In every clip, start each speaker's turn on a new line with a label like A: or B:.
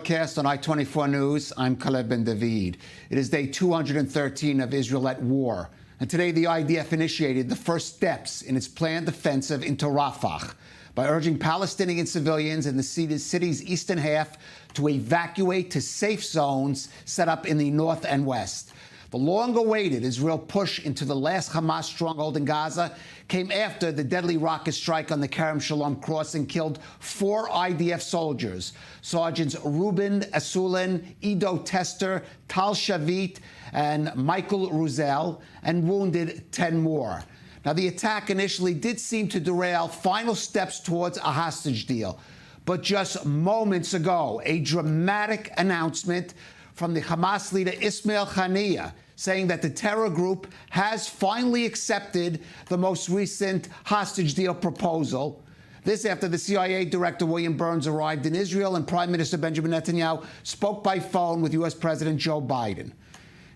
A: broadcast on I-24 News. I'm Caleb Ben David. It is day 213 of Israel at war. And today the IDF initiated the first steps in its planned offensive into Rafah by urging Palestinian civilians in the city's eastern half to evacuate to safe zones set up in the north and west. The long-awaited Israel push into the last Hamas stronghold in Gaza came after the deadly rocket strike on the Kerem Shalom crossing killed 4 IDF soldiers, Sergeants Ruben Asulin, Ido Tester, Tal Shavit, and Michael Ruzel, and wounded 10 more. Now, the attack initially did seem to derail final steps towards a hostage deal. But just moments ago, a dramatic announcement from the Hamas leader Ismail Haniyeh saying that the terror group has finally accepted the most recent hostage deal proposal. This after the CIA Director William Burns arrived in Israel and Prime Minister Benjamin Netanyahu spoke by phone with U.S. President Joe Biden.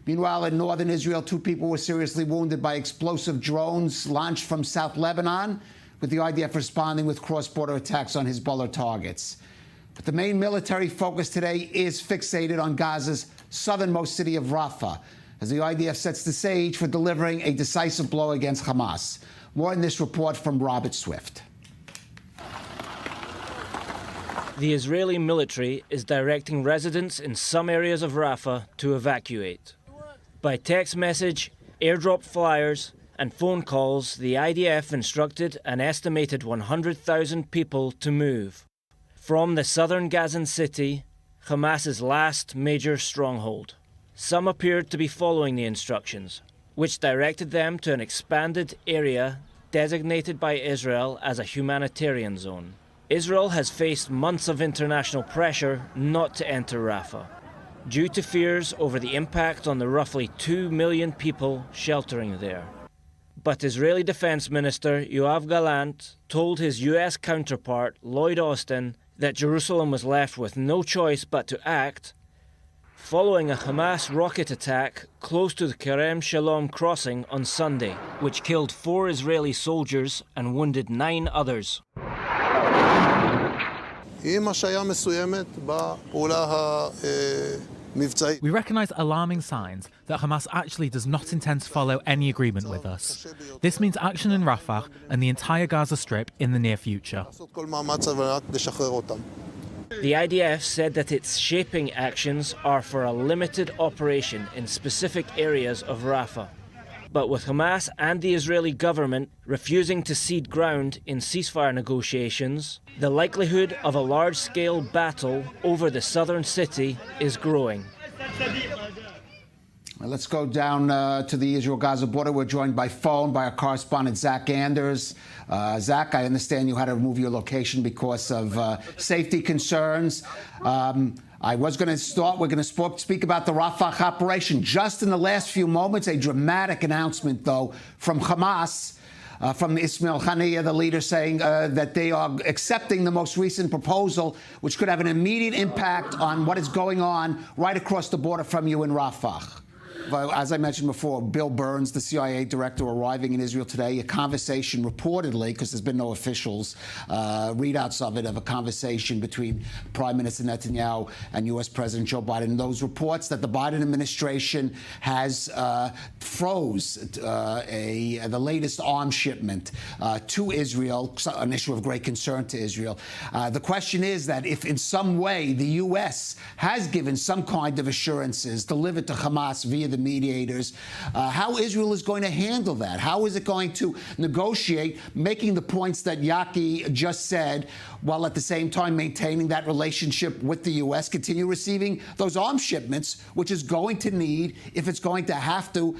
A: Meanwhile, in northern Israel, 2 people were seriously wounded by explosive drones launched from South Lebanon, with the IDF responding with cross-border attacks on Hezbollah targets. But the main military focus today is fixated on Gaza's southernmost city of Rafah, as the IDF sets the stage for delivering a decisive blow against Hamas. More in this report from Robert Swift.
B: The Israeli military is directing residents in some areas of Rafah to evacuate. By text message, airdrop flyers, and phone calls, the IDF instructed an estimated 100,000 people to move from the southern Gazan city, Hamas's last major stronghold. Some appeared to be following the instructions, which directed them to an expanded area designated by Israel as a humanitarian zone. Israel has faced months of international pressure not to enter Rafah, due to fears over the impact on the roughly 2 million people sheltering there. But Israeli Defense Minister Yoav Gallant told his U.S. counterpart Lloyd Austin that Jerusalem was left with no choice but to act following a Hamas rocket attack close to the Kerem Shalom crossing on Sunday, which killed 4 Israeli soldiers and wounded 9 others.
C: We recognise alarming signs that Hamas actually does not intend to follow any agreement with us. This means action in Rafah and the entire Gaza Strip in the near future.
B: The IDF said that its shaping actions are for a limited operation in specific areas of Rafah. But with Hamas and the Israeli government refusing to cede ground in ceasefire negotiations, the likelihood of a large-scale battle over the southern city is growing.
A: Well, let's go down to the Israel-Gaza border. We're joined by phone by our correspondent, Zach Anders. Zach, I understand you had to remove your location because of safety concerns. I was going to start. We're going to speak about the Rafah operation. Just in the last few moments, a dramatic announcement, though, from Hamas, from Ismail Haniyeh, the leader, saying that they are accepting the most recent proposal, which could have an immediate impact on what is going on right across the border from you in Rafah. As I mentioned before, Bill Burns, the CIA director, arriving in Israel today, a conversation reportedly, because there's been no officials readouts of it, of a conversation between Prime Minister Netanyahu and U.S. President Joe Biden. Those reports that the Biden administration has froze the latest arms shipment to Israel, an issue of great concern to Israel. The question is that if in some way the U.S. has given some kind of assurances delivered to Hamas via the mediators, how Israel is going to handle that. How is it going to negotiate, making the points that Yaki just said, while at the same time maintaining that relationship with the U.S., continue receiving those arms shipments, which is going to need, if it's going to have to,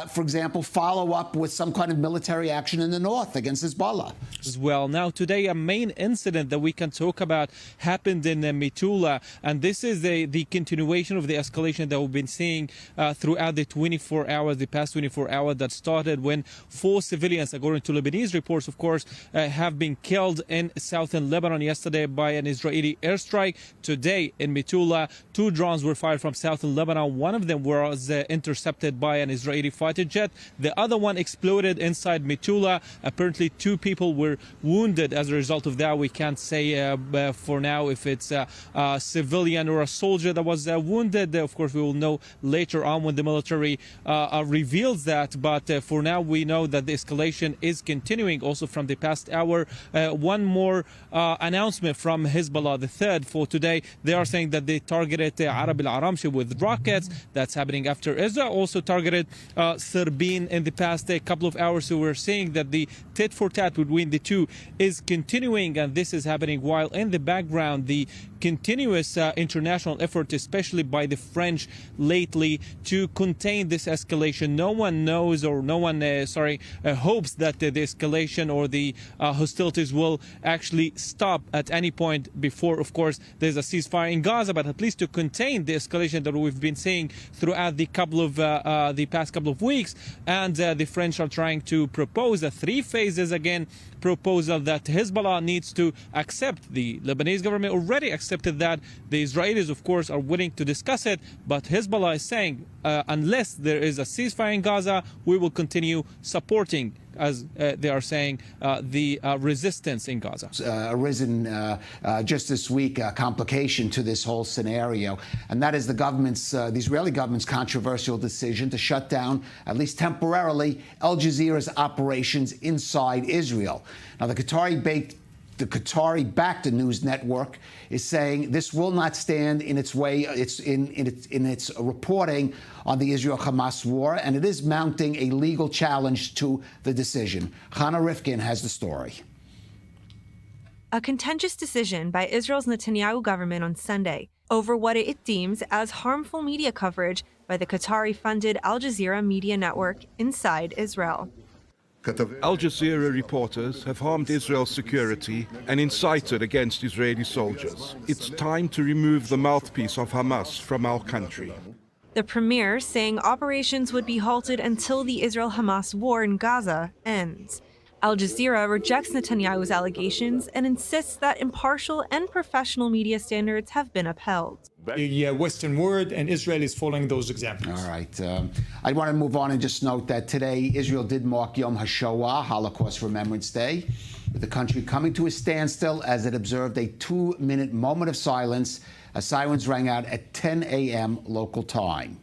A: for example, follow up with some kind of military action in the north against Hezbollah.
D: As well. Now, today, a main incident that we can talk about happened in Metula, and this is the continuation of the escalation that we've been seeing throughout throughout the past 24 hours that started when 4 civilians, according to Lebanese reports, of course, have been killed in southern Lebanon yesterday by an Israeli airstrike. Today in Metula, 2 drones were fired from southern Lebanon. One of them was intercepted by an Israeli fighter jet. The other one exploded inside Metula. Apparently 2 people were wounded as a result of that. We can't say for now if it's a civilian or a soldier that was wounded. Of course, we will know later on when the military reveals that. But for now, we know that the escalation is continuing. Also from the past hour, one more announcement from Hezbollah, the third for today. They are saying that they targeted Arab al-Aramshi with rockets. That's happening after Israel also targeted Serbin in the past couple of hours. So we're seeing that the tit for tat between the two is continuing, and this is happening while in the background the continuous international effort, especially by the French lately, to contain this escalation. No one knows, or no one hopes that the escalation or the hostilities will actually stop at any point before, of course, there's a ceasefire in Gaza, but at least to contain the escalation that we've been seeing throughout the past couple of weeks. And the French are trying to propose a 3 phases again proposal that Hezbollah needs to accept. The Lebanese government already accepted that. The Israelis, of course, are willing to discuss it, but Hezbollah is saying unless there is a ceasefire in Gaza, we will continue supporting, as they are saying, the resistance in Gaza.
A: Arisen just this week a complication to this whole scenario, and that is the Israeli government's controversial decision to shut down, at least temporarily, Al Jazeera's operations inside Israel. Now, the Qatari-backed news network is saying this will not stand in its way. It's in its reporting on the Israel-Hamas war, and it is mounting a legal challenge to the decision. Chana Rifkin has the story.
E: A contentious decision by Israel's Netanyahu government on Sunday over what it deems as harmful media coverage by the Qatari-funded Al Jazeera media network inside Israel.
F: Al Jazeera reporters have harmed Israel's security and incited against Israeli soldiers. It's time to remove the mouthpiece of Hamas from our country.
E: The premier saying operations would be halted until the Israel-Hamas war in Gaza ends. Al Jazeera rejects Netanyahu's allegations and insists that impartial and professional media standards have been upheld.
G: The Western world and Israel is following those examples.
A: All right. I want to move on and just note that today Israel did mark Yom HaShoah, Holocaust Remembrance Day, with the country coming to a standstill as it observed a 2-minute moment of silence as sirens rang out at 10 a.m. local time.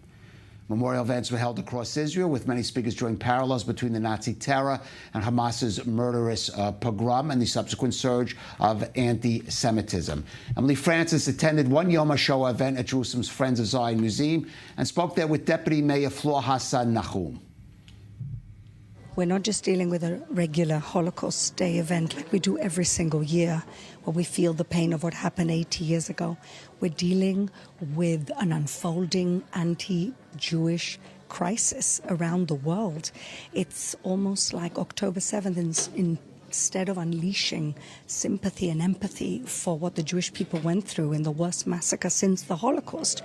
A: Memorial events were held across Israel, with many speakers drawing parallels between the Nazi terror and Hamas's murderous pogrom and the subsequent surge of anti-Semitism. Emily Francis attended one Yom HaShoah event at Jerusalem's Friends of Zion Museum and spoke there with Deputy Mayor Flor Hassan Nahum.
H: We're not just dealing with a regular Holocaust Day event like we do every single year, where we feel the pain of what happened 80 years ago. We're dealing with an unfolding anti-Jewish crisis around the world. It's almost like October 7th, instead of unleashing sympathy and empathy for what the Jewish people went through in the worst massacre since the Holocaust,